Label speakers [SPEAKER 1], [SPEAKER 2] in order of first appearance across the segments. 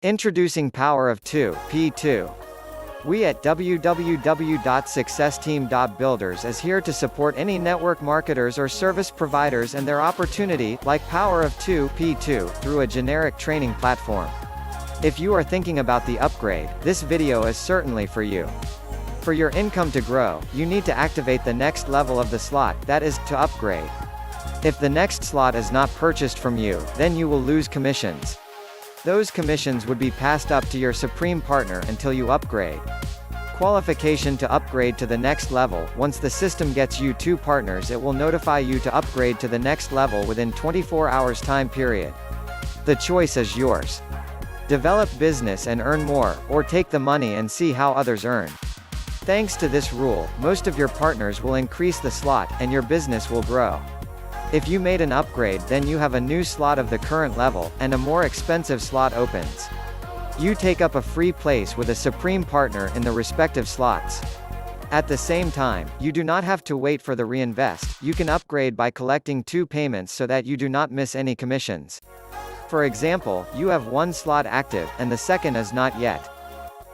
[SPEAKER 1] Introducing Power of 2, P2. We at www.successteam.builders is here to support any network marketers or service providers and their opportunity, like Power of 2, P2, through a generic training platform. If you are thinking about the upgrade, this video is certainly for you. For your income to grow, you need to activate the next level of the slot, that is, to upgrade. If the next slot is not purchased from you, then you will lose commissions. Those commissions would be passed up to your supreme partner until you upgrade. Qualification to upgrade to the next level: once the system gets you 2 partners, it will notify you to upgrade to the next level within 24 hours time period. The choice is yours. Develop business and earn more, or take the money and see how others earn. Thanks to this rule, most of your partners will increase the slot, and your business will grow. If you made an upgrade, then you have a new slot of the current level, and a more expensive slot opens. You take up a free place with a supreme partner in the respective slots. At the same time, you do not have to wait for the reinvest. You can upgrade by collecting 2 payments so that you do not miss any commissions. For example, you have 1 slot active, and the second is not yet.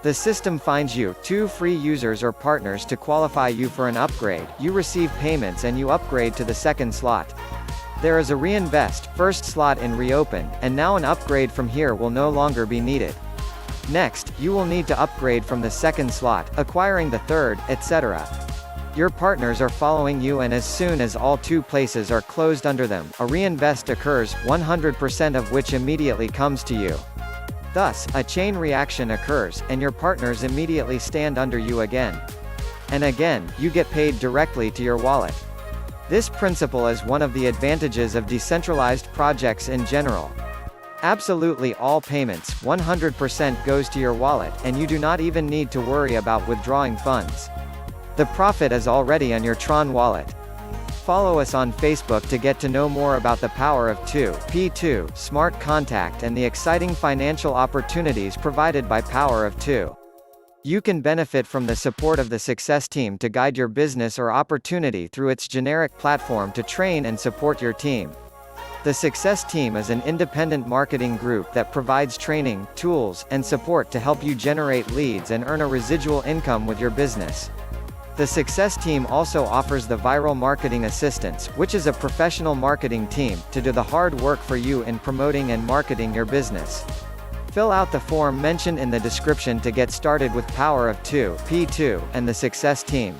[SPEAKER 1] The system finds you 2 free users or partners to qualify you for an upgrade, you receive payments and you upgrade to the second slot. There is a reinvest, first slot in reopen, and now an upgrade from here will no longer be needed. Next, you will need to upgrade from the second slot, acquiring the third, etc. Your partners are following you, and as soon as all 2 places are closed under them, a reinvest occurs, 100% of which immediately comes to you. Thus, a chain reaction occurs, and your partners immediately stand under you again. And again, you get paid directly to your wallet. This principle is one of the advantages of decentralized projects in general. Absolutely all payments, 100% goes to your wallet, and you do not even need to worry about withdrawing funds. The profit is already on your Tron wallet. Follow us on Facebook to get to know more about the Power of 2, P2, Smart Contract and the exciting financial opportunities provided by Power of 2. You can benefit from the support of the Success Team to guide your business or opportunity through its generic platform to train and support your team. The Success Team is an independent marketing group that provides training, tools, and support to help you generate leads and earn a residual income with your business. The Success Team also offers the Viral Marketing Assistance, which is a professional marketing team, to do the hard work for you in promoting and marketing your business. Fill out the form mentioned in the description to get started with Power of 2, P2, and the Success Team.